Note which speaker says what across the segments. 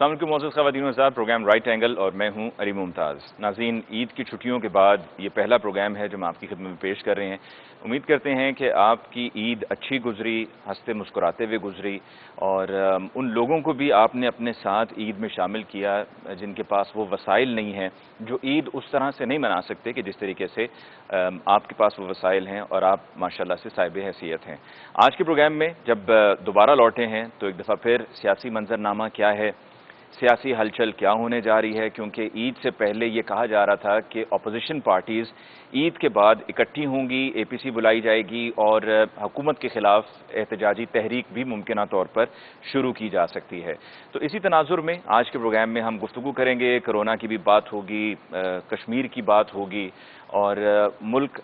Speaker 1: السلام علیکم معزز خواتین و حضرات، پروگرام رائٹ اینگل اور میں ہوں علی ممتاز۔ ناظرین، عید کی چھٹیوں کے بعد یہ پہلا پروگرام ہے جو ہم آپ کی خدمت میں پیش کر رہے ہیں۔ امید کرتے ہیں کہ آپ کی عید اچھی گزری، ہنستے مسکراتے ہوئے گزری، اور ان لوگوں کو بھی آپ نے اپنے ساتھ عید میں شامل کیا جن کے پاس وہ وسائل نہیں ہیں، جو عید اس طرح سے نہیں منا سکتے کہ جس طریقے سے آپ کے پاس وہ وسائل ہیں اور آپ ماشاءاللہ سے صاحب حیثیت ہیں۔ آج کے پروگرام میں جب دوبارہ لوٹے ہیں تو ایک دفعہ پھر سیاسی منظرنامہ کیا ہے، سیاسی ہلچل کیا ہونے جا رہی ہے، کیونکہ عید سے پہلے یہ کہا جا رہا تھا کہ اپوزیشن پارٹیز عید کے بعد اکٹھی ہوں گی، اے پی سی بلائی جائے گی اور حکومت کے خلاف احتجاجی تحریک بھی ممکنہ طور پر شروع کی جا سکتی ہے۔ تو اسی تناظر میں آج کے پروگرام میں ہم گفتگو کریں گے، کرونا کی بھی بات ہوگی، کشمیر کی بات ہوگی، اور ملک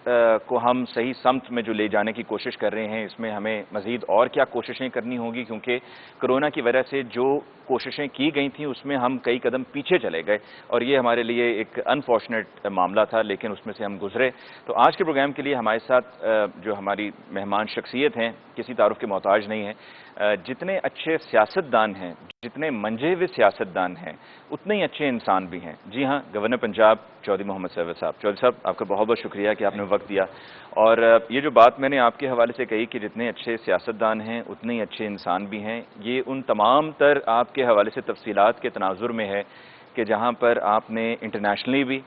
Speaker 1: کو ہم صحیح سمت میں جو لے جانے کی کوشش کر رہے ہیں، اس میں ہمیں مزید اور کیا کوششیں کرنی ہوں گی، کیونکہ کرونا کی وجہ سے جو کوششیں کی گئی تھیں اس میں ہم کئی قدم پیچھے چلے گئے، اور یہ ہمارے لیے ایک انفارچونیٹ معاملہ تھا، لیکن اس میں سے ہم گزرے۔ تو آج کے پروگرام کے لیے ہمارے ساتھ جو ہماری مہمان شخصیت ہیں، کسی تعارف کے محتاج نہیں ہیں، جتنے اچھے سیاستدان ہیں، جتنے منجے ہوئے سیاستدان ہیں، اتنے ہی اچھے انسان بھی ہیں۔ جی ہاں، گورنر پنجاب چودھری محمد سرور صاحب۔ چودھری صاحب، آپ کا بہت بہت شکریہ کہ آپ نے وقت دیا، اور یہ جو بات میں نے آپ کے حوالے سے کہی کہ جتنے اچھے سیاستدان ہیں اتنے ہی اچھے انسان بھی ہیں، یہ ان تمام تر آپ کے حوالے سے تفصیلات کے تناظر میں ہے کہ جہاں پر آپ نے انٹرنیشنلی بھی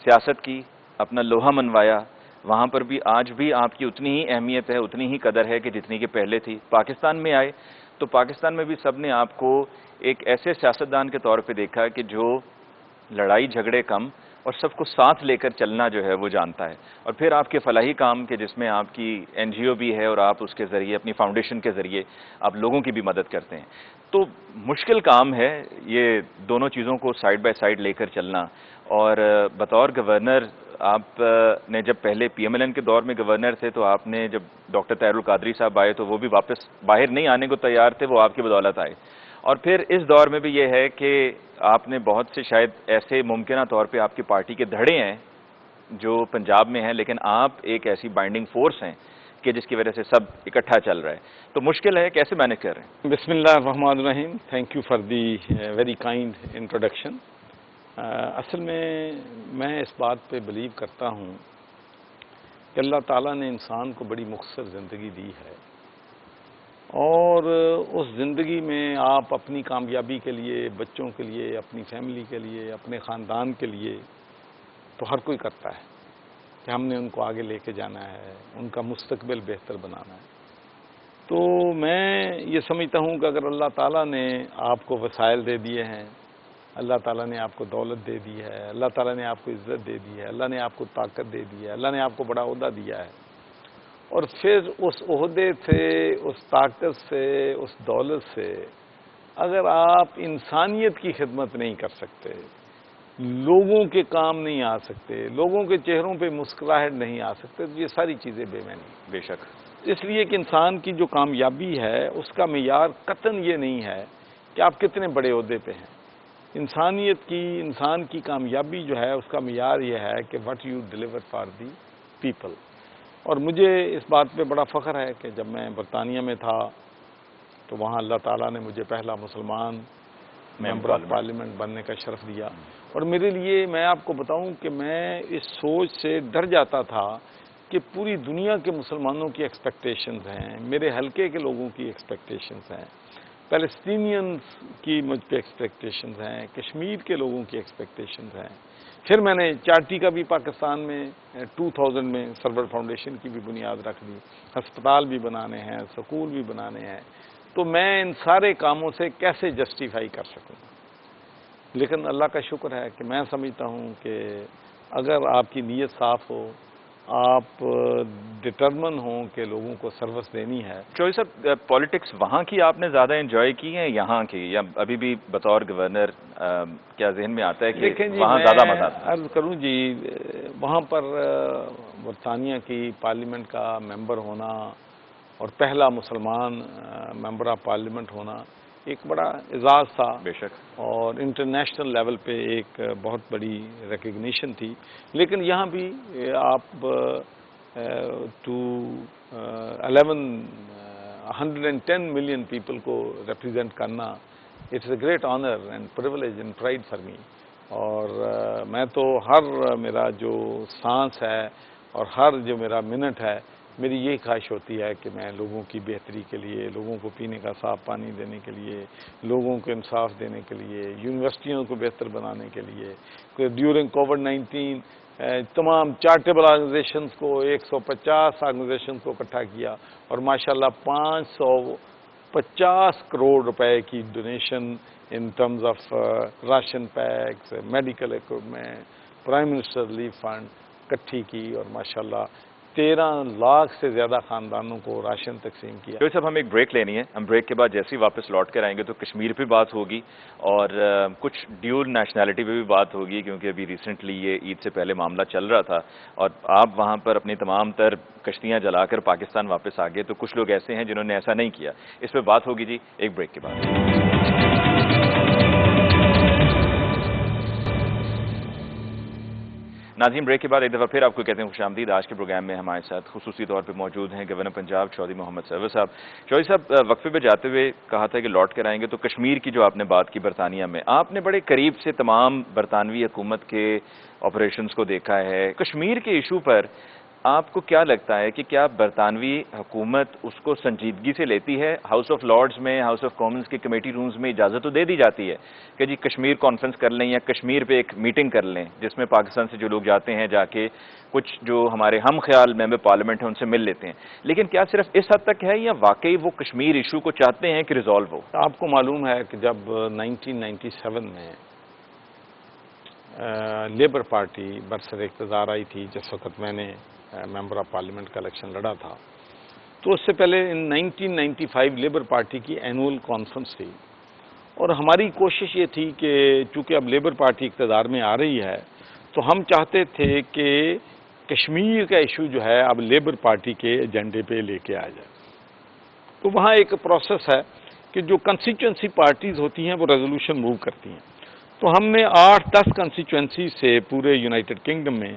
Speaker 1: سیاست کی، اپنا لوہا منوایا، وہاں پر بھی آج بھی آپ کی اتنی ہی اہمیت ہے، اتنی ہی قدر ہے کہ جتنی کہ پہلے تھی۔ پاکستان میں آئے تو پاکستان میں بھی سب نے آپ کو ایک ایسے سیاستدان کے طور پہ دیکھا کہ جو لڑائی جھگڑے کم اور سب کو ساتھ لے کر چلنا جو ہے وہ جانتا ہے، اور پھر آپ کے فلاحی کام کے جس میں آپ کی این جی او بھی ہے اور آپ اس کے ذریعے اپنی فاؤنڈیشن کے ذریعے آپ لوگوں کی بھی مدد کرتے ہیں۔ تو مشکل کام ہے یہ دونوں چیزوں کو سائیڈ بائی سائیڈ لے کر چلنا، اور بطور گورنر آپ نے جب پہلے پی ایم ایل این کے دور میں گورنر تھے تو آپ نے جب ڈاکٹر طاہر القادری صاحب آئے تو وہ بھی واپس باہر نہیں آنے کو تیار تھے، وہ آپ کی بدولت آئے، اور پھر اس دور میں بھی یہ ہے کہ آپ نے بہت سے شاید ایسے ممکنہ طور پہ آپ کی پارٹی کے دھڑے ہیں جو پنجاب میں ہیں، لیکن آپ ایک ایسی بائنڈنگ فورس ہیں کہ جس کی وجہ سے سب اکٹھا چل رہا ہے۔ تو مشکل ہے، کیسے مینیج کر رہے ہیں؟
Speaker 2: بسم اللہ الرحمن الرحیم۔ Thank you for the very kind introduction. اصل میں اس بات پہ بلیو کرتا ہوں کہ اللہ تعالیٰ نے انسان کو بڑی مختصر زندگی دی ہے، اور اس زندگی میں آپ اپنی کامیابی کے لیے، بچوں کے لیے، اپنی فیملی کے لیے، اپنے خاندان کے لیے تو ہر کوئی کرتا ہے کہ ہم نے ان کو آگے لے کے جانا ہے، ان کا مستقبل بہتر بنانا ہے۔ تو میں یہ سمجھتا ہوں کہ اگر اللہ تعالیٰ نے آپ کو وسائل دے دیے ہیں، اللہ تعالیٰ نے آپ کو دولت دے دی ہے، اللہ تعالیٰ نے آپ کو عزت دے دی ہے، اللہ نے آپ کو طاقت دے دی ہے، اللہ نے آپ کو بڑا عہدہ دیا ہے، اور پھر اس عہدے سے، اس طاقت سے، اس دولت سے اگر آپ انسانیت کی خدمت نہیں کر سکتے، لوگوں کے کام نہیں آ سکتے، لوگوں کے چہروں پہ مسکراہٹ نہیں آ سکتے، تو یہ ساری چیزیں بے معنی ہیں۔
Speaker 1: بے شک۔
Speaker 2: اس لیے کہ انسان کی جو کامیابی ہے اس کا معیار قطعاً یہ نہیں ہے کہ آپ کتنے بڑے عہدے پہ ہیں۔ انسان کی کامیابی جو ہے اس کا معیار یہ ہے کہ what you deliver for the people. اور مجھے اس بات پہ بڑا فخر ہے کہ جب میں برطانیہ میں تھا تو وہاں اللہ تعالیٰ نے مجھے پہلا مسلمان ممبر آف پارلیمنٹ بننے کا شرف دیا، اور میرے لیے، میں آپ کو بتاؤں کہ میں اس سوچ سے ڈر جاتا تھا کہ پوری دنیا کے مسلمانوں کی ایکسپیکٹیشنز ہیں، میرے حلقے کے لوگوں کی ایکسپیکٹیشنز ہیں، پیلسٹینینز کی مجھ پہ ایکسپیکٹیشنز ہیں، کشمیر کے لوگوں کی ایکسپیکٹیشنز ہیں۔ پھر میں نے چارٹی کا بھی پاکستان میں 2000 میں سرور فاؤنڈیشن کی بھی بنیاد رکھ دی، ہسپتال بھی بنانے ہیں، سکول بھی بنانے ہیں، تو میں ان سارے کاموں سے کیسے جسٹیفائی کر سکوں؟ لیکن اللہ کا شکر ہے کہ میں سمجھتا ہوں کہ اگر آپ کی نیت صاف ہو، آپ ڈٹرمن ہوں کہ لوگوں کو سروس دینی ہے۔
Speaker 1: چودھری صاحب، پالیٹکس وہاں کی آپ نے زیادہ انجوائے کی ہے یہاں کی، یا ابھی بھی بطور گورنر کیا ذہن میں آتا ہے کہ وہاں زیادہ مزہ آتا ہے؟
Speaker 2: عرض کروں جی، وہاں پر برطانیہ کی پارلیمنٹ کا ممبر ہونا اور پہلا مسلمان ممبر آف پارلیمنٹ ہونا ایک بڑا اعزاز تھا،
Speaker 1: بے شک، اور
Speaker 2: انٹرنیشنل لیول پہ ایک بہت بڑی ریکگنیشن تھی۔ لیکن یہاں بھی آپ 110 ملین پیپل کو ریپریزنٹ کرنا it's a great honour and privilege and pride for me. اور میں تو ہر میرا جو سانس ہے اور ہر جو میرا منٹ ہے میری یہی خواہش ہوتی ہے کہ میں لوگوں کی بہتری کے لیے، لوگوں کو پینے کا صاف پانی دینے کے لیے، لوگوں کو انصاف دینے کے لیے، یونیورسٹیوں کو بہتر بنانے کے لیے ڈیورنگ کووڈ-19 تمام چارٹیبل آرگنائزیشنز کو 150 آرگنائزیشنز کو اکٹھا کیا اور ماشاءاللہ 550 کروڑ روپے کی donation in terms of ration packs, medical equipment, prime minister relief fund اکٹھی کی اور ماشاءاللہ 13 لاکھ سے زیادہ خاندانوں کو راشن تقسیم کیا.
Speaker 1: جو صاحب ہمیں ایک بریک لینی ہے، ہم بریک کے بعد جیسے ہی واپس لوٹ کر آئیں گے تو کشمیر پہ بات ہوگی اور کچھ ڈیول نیشنلٹی پہ بھی بات ہوگی، کیونکہ ابھی ریسنٹلی یہ عید سے پہلے معاملہ چل رہا تھا اور آپ وہاں پر اپنی تمام تر کشتیاں جلا کر پاکستان واپس آ گئے، تو کچھ لوگ ایسے ہیں جنہوں نے ایسا نہیں کیا. اس پہ بات ہوگی جی ایک بریک کے بعد. ناظرین، بریک کے بعد ایک دفعہ پھر آپ کو کہتے ہیں خوش آمدید. آج کے پروگرام میں ہمارے ساتھ خصوصی طور پہ موجود ہیں گورنر پنجاب چودھری محمد سرور صاحب. چودھری صاحب، وقفے پہ جاتے ہوئے کہا تھا کہ لوٹ کر آئیں گے، تو کشمیر کی جو آپ نے بات کی برطانیہ میں، آپ نے بڑے قریب سے تمام برطانوی حکومت کے آپریشنز کو دیکھا ہے. کشمیر کے ایشو پر آپ کو کیا لگتا ہے کہ کیا برطانوی حکومت اس کو سنجیدگی سے لیتی ہے؟ ہاؤس آف لارڈز میں، ہاؤس آف کامنز کے کمیٹی رومز میں اجازت تو دے دی جاتی ہے کہ جی کشمیر کانفرنس کر لیں یا کشمیر پہ ایک میٹنگ کر لیں، جس میں پاکستان سے جو لوگ جاتے ہیں جا کے کچھ جو ہمارے ہم خیال ممبر پارلیمنٹ ہیں ان سے مل لیتے ہیں، لیکن کیا صرف اس حد تک ہے یا واقعی وہ کشمیر ایشو کو چاہتے ہیں کہ ریزالو ہو؟
Speaker 2: آپ کو معلوم ہے کہ جب 1997 میں لیبر پارٹی برسر اقتدار آئی تھی، جس وقت میں نے ممبر آف پارلیمنٹ کا الیکشن لڑا تھا، تو اس سے پہلے 1995 لیبر پارٹی کی اینول کانفرنس تھی اور ہماری کوشش یہ تھی کہ چونکہ اب لیبر پارٹی اقتدار میں آ رہی ہے تو ہم چاہتے تھے کہ کشمیر کا ایشو جو ہے اب لیبر پارٹی کے ایجنڈے پہ لے کے آ جائے. تو وہاں ایک پروسیس ہے کہ جو کنسٹیچوئنسی پارٹیز ہوتی ہیں وہ ریزولوشن موو کرتی ہیں. تو ہم نے 8-10 کنسٹیچوئنسی سے پورے یونائٹڈ کنگڈم میں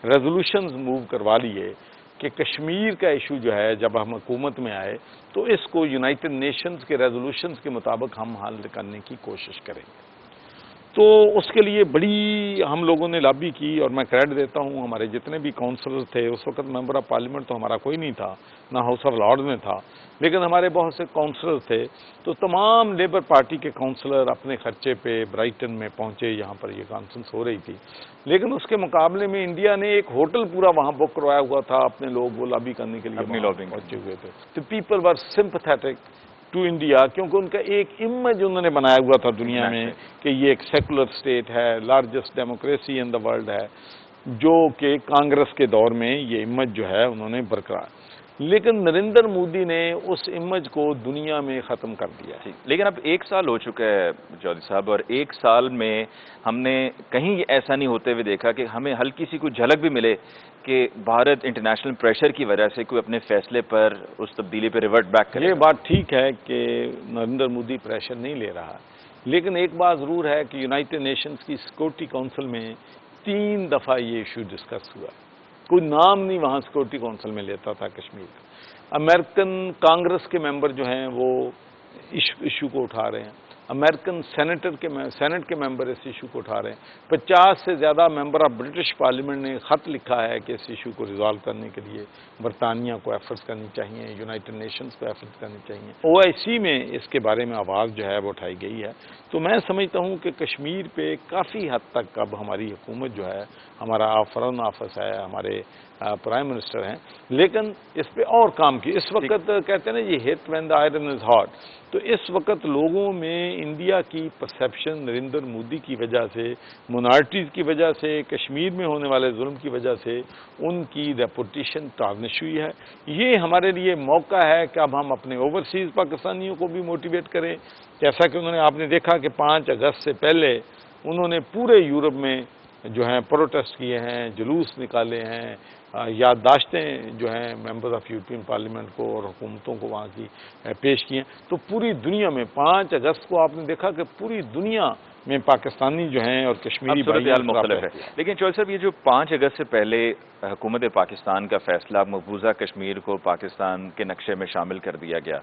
Speaker 2: ریزولوشنز موو کروا لیے کہ کشمیر کا ایشو جو ہے جب ہم حکومت میں آئے تو اس کو یونائٹڈ نیشنز کے ریزولوشنز کے مطابق ہم حل کرنے کی کوشش کریں گے. تو اس کے لیے بڑی ہم لوگوں نے لابی کی اور میں کریڈٹ دیتا ہوں ہمارے جتنے بھی کونسلر تھے. اس وقت ممبر آف پارلیمنٹ تو ہمارا کوئی نہیں تھا، نہ ہاؤس آف لارڈز میں تھا، لیکن ہمارے بہت سے کونسلر تھے. تو تمام لیبر پارٹی کے کونسلر اپنے خرچے پہ برائٹن میں پہنچے، یہاں پر یہ کانفرنس ہو رہی تھی. لیکن اس کے مقابلے میں انڈیا نے ایک ہوٹل پورا وہاں بک کروایا ہوا تھا، اپنے لوگ وہ لابی کرنے کے لیے
Speaker 1: اپنی لابنگ
Speaker 2: پہنچے ہوئے تھے. تو people were sympathetic to India, کیونکہ ان کا ایک امیج انہوں نے بنایا ہوا تھا دنیا میں کہ یہ ایک سیکولر اسٹیٹ ہے، largest democracy in the world ہے، جو کہ کانگریس کے دور میں یہ امیج جو ہے انہوں نے برقرار. لیکن نریندر مودی نے اس امیج کو دنیا میں ختم کر دیا.
Speaker 1: لیکن اب 1 سال ہو چکا ہے چودھری صاحب، اور 1 سال میں ہم نے کہیں ایسا نہیں ہوتے ہوئے دیکھا کہ ہمیں ہلکی سی کوئی جھلک بھی ملے کہ بھارت انٹرنیشنل پریشر کی وجہ سے کوئی اپنے فیصلے پر اس تبدیلی پہ ریورٹ بیک کرے.
Speaker 2: یہ بات ٹھیک ہے کہ نریندر مودی پریشر نہیں لے رہا، لیکن ایک بات ضرور ہے کہ یونائٹڈ نیشنز کی سیکورٹی کونسل میں 3 دفعہ یہ ایشو ڈسکس ہوا. کوئی نام نہیں وہاں سیکورٹی کونسل میں لیتا تھا کشمیر کا. امریکن کانگریس کے ممبر جو ہیں وہ ایشو کو اٹھا رہے ہیں، امریکن سینٹ کے ممبر اس ایشو کو اٹھا رہے ہیں. 50 سے زیادہ ممبر آف برٹش پارلیمنٹ نے خط لکھا ہے کہ اس ایشو کو ریزالو کرنے کے لیے برطانیہ کو ایفرٹس کرنی چاہیے، یونائٹڈ نیشنز کو ایفرٹس کرنی چاہیے. OIC میں اس کے بارے میں آواز جو ہے وہ اٹھائی گئی ہے. تو میں سمجھتا ہوں کہ کشمیر پہ کافی حد تک اب ہماری حکومت جو ہے، ہمارا فارن آفس ہے، ہمارے پرائم منسٹر ہیں، لیکن اس پہ اور کام کی. اس وقت کہتے ہیں نا یہ hit when the iron is hot. تو اس وقت لوگوں میں انڈیا کی پرسیپشن نریندر مودی کی وجہ سے، مائنارٹیز کی وجہ سے، کشمیر میں ہونے والے ظلم کی وجہ سے ان کی ریپوٹیشن تارنش ہوئی ہے. یہ ہمارے لیے موقع ہے کہ اب ہم اپنے اوورسیز پاکستانیوں کو بھی موٹیویٹ کریں. جیسا کہ آپ نے دیکھا کہ 5 اگست سے پہلے انہوں نے پورے یورپ میں جو ہیں پروٹیسٹ کیے ہیں، جلوس نکالے ہیں، یادداشتیں جو ہیں ممبر آف یورپین پارلیمنٹ کو اور حکومتوں کو وہاں کی پیش کی ہیں. تو پوری دنیا میں 5 اگست کو آپ نے دیکھا کہ پوری دنیا میں پاکستانی جو ہیں اور کشمیری
Speaker 1: صورتحال مختلف ہے. لیکن چوہدری صاحب، یہ جو 5 اگست سے پہلے حکومت پاکستان کا فیصلہ مقبوضہ کشمیر کو پاکستان کے نقشے میں شامل کر دیا گیا،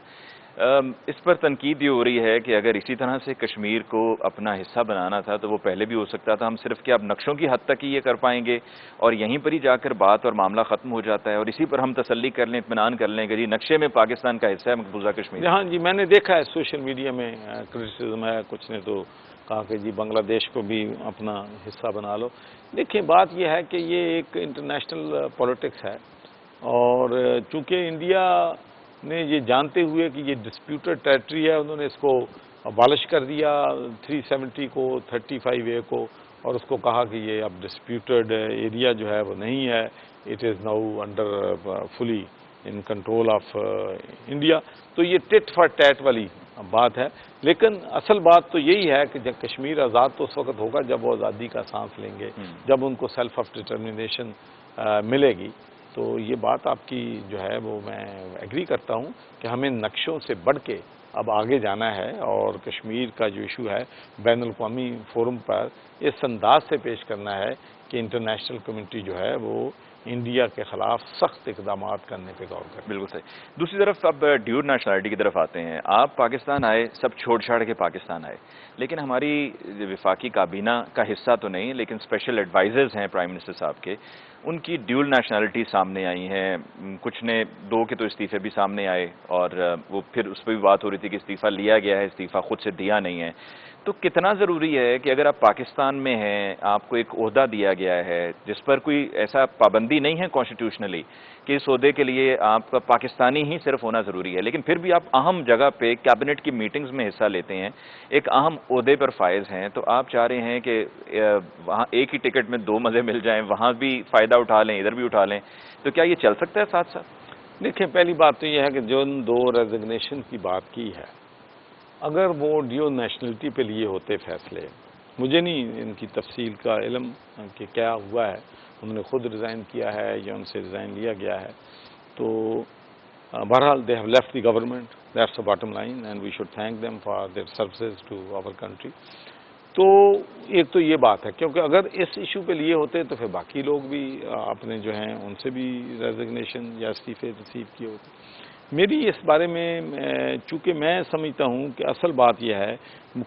Speaker 1: اس پر تنقید یہ ہو رہی ہے کہ اگر اسی طرح سے کشمیر کو اپنا حصہ بنانا تھا تو وہ پہلے بھی ہو سکتا تھا. ہم صرف کیا اب نقشوں کی حد تک ہی یہ کر پائیں گے اور یہیں پر ہی جا کر بات اور معاملہ ختم ہو جاتا ہے اور اسی پر ہم تسلی کر لیں، اطمینان کر لیں کہ جی نقشے میں پاکستان کا حصہ ہے مقبوضہ کشمیر؟
Speaker 2: ہاں جی، میں نے دیکھا ہے سوشل میڈیا میں کرٹیسزم ہے، کچھ نے تو کہا کہ جی بنگلہ دیش کو بھی اپنا حصہ بنا لو. دیکھیں بات یہ ہے کہ یہ ایک انٹرنیشنل پولیٹکس ہے، اور چونکہ انڈیا نے یہ جانتے ہوئے کہ یہ ڈسپیوٹڈ ٹیریٹری ہے، انہوں نے اس کو ابالش کر دیا 370 کو 35A کو، اور اس کو کہا کہ یہ اب ڈسپیوٹڈ ایریا جو ہے وہ نہیں ہے، it is now under fully in control of India. تو یہ ٹٹ فار ٹیٹ والی بات ہے. لیکن اصل بات تو یہی ہے کہ جب کشمیر آزاد تو اس وقت ہوگا جب وہ آزادی کا سانس لیں گے، جب ان کو سیلف آف ڈٹرمنیشن ملے گی. تو یہ بات آپ کی جو ہے وہ میں ایگری کرتا ہوں کہ ہمیں نقشوں سے بڑھ کے اب آگے جانا ہے، اور کشمیر کا جو ایشو ہے بین الاقوامی فورم پر اس انداز سے پیش کرنا ہے کہ انٹرنیشنل کمیونٹی جو ہے وہ انڈیا کے خلاف سخت اقدامات کرنے پہ غور کرے.
Speaker 1: بالکل صحیح. دوسری طرف اب ڈیور نیشنلٹی کی طرف آتے ہیں. آپ پاکستان آئے، سب چھوڑ چھاڑ کے پاکستان آئے، لیکن ہماری وفاقی کابینہ کا حصہ تو نہیں، لیکن اسپیشل ایڈوائزرز ہیں پرائم منسٹر صاحب کے، ان کی ڈیول نیشنلٹی سامنے آئی ہیں. کچھ نے 2 کے تو استعفے بھی سامنے آئے، اور وہ پھر اس پہ بھی بات ہو رہی تھی کہ استعفیٰ لیا گیا ہے، استعفیٰ خود سے دیا نہیں ہے. تو کتنا ضروری ہے کہ اگر آپ پاکستان میں ہیں، آپ کو ایک عہدہ دیا گیا ہے جس پر کوئی ایسا پابندی نہیں ہے کانسٹیٹیوشنلی کہ اس عہدے کے لیے آپ کا پاکستانی ہی صرف ہونا ضروری ہے، لیکن پھر بھی آپ اہم جگہ پہ کیبنٹ کی میٹنگز میں حصہ لیتے ہیں، ایک اہم عہدے پر فائز ہیں، تو آپ چاہ رہے ہیں کہ وہاں ایک ہی ٹکٹ میں 2 مزے مل جائیں، وہاں بھی فائدہ اٹھا لیں، ادھر بھی اٹھا لیں، تو کیا یہ چل سکتا ہے ساتھ ساتھ؟
Speaker 2: دیکھیں پہلی بات تو یہ ہے کہ جو ان 2 ریزگنیشن کی بات کی ہے، اگر وہ ڈیول نیشنلٹی پہ لیے ہوتے فیصلے، مجھے نہیں ان کی تفصیل کا علم کہ کیا ہوا ہے، انہوں نے خود ریزائن کیا ہے یا ان سے ریزائن لیا گیا ہے، تو بہرحال they have left the government, that's the bottom line and we should thank them for their services to our country. تو ایک تو یہ بات ہے، کیونکہ اگر اس ایشو پہ لیے ہوتے تو پھر باقی لوگ بھی اپنے جو ہیں ان سے بھی ریزگنیشن یا استعفے ریسیو کیے ہوتے. میری اس بارے میں چونکہ میں سمجھتا ہوں کہ اصل بات یہ ہے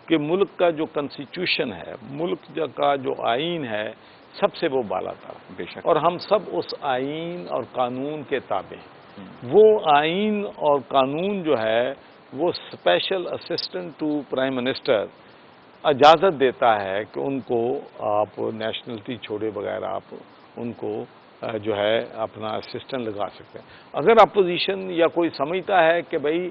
Speaker 2: کہ ملک کا جو کنسٹیٹیوشن ہے، ملک کا جو آئین ہے، سب سے وہ بالا تر،
Speaker 1: بے شک،
Speaker 2: اور ہم سب اس آئین اور قانون کے تابع ہیں. وہ آئین اور قانون جو ہے وہ special assistant to prime minister اجازت دیتا ہے کہ ان کو آپ نیشنلٹی چھوڑے بغیر آپ ان کو جو ہے اپنا اسسٹنٹ لگا سکتے ہیں. اگر اپوزیشن یا کوئی سمجھتا ہے کہ بھائی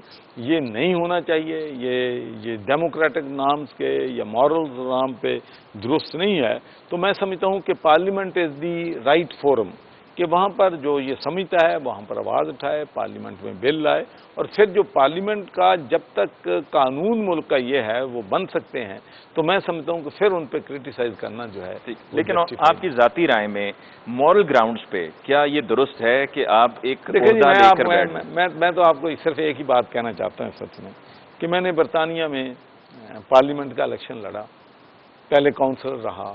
Speaker 2: یہ نہیں ہونا چاہیے، یہ ڈیموکریٹک نامز کے یا مورل نام پہ درست نہیں ہے، تو میں سمجھتا ہوں کہ پارلیمنٹ از دی رائٹ فورم کہ وہاں پر جو یہ سمجھتا ہے وہاں پر آواز اٹھائے، پارلیمنٹ میں بل لائے، اور پھر جو پارلیمنٹ کا جب تک قانون ملک کا یہ ہے وہ بن سکتے ہیں، تو میں سمجھتا ہوں کہ پھر ان پہ کرٹیسائز کرنا جو ہے.
Speaker 1: لیکن آپ کی ذاتی رائے میں مورل گراؤنڈز پہ کیا یہ درست ہے کہ آپ ایک عہدہ لے کر بیٹھیں؟
Speaker 2: میں تو آپ کو صرف ایک ہی بات کہنا چاہتا ہوں سچ میں، کہ میں نے برطانیہ میں پارلیمنٹ کا الیکشن لڑا، پہلے کاؤنسلر رہا.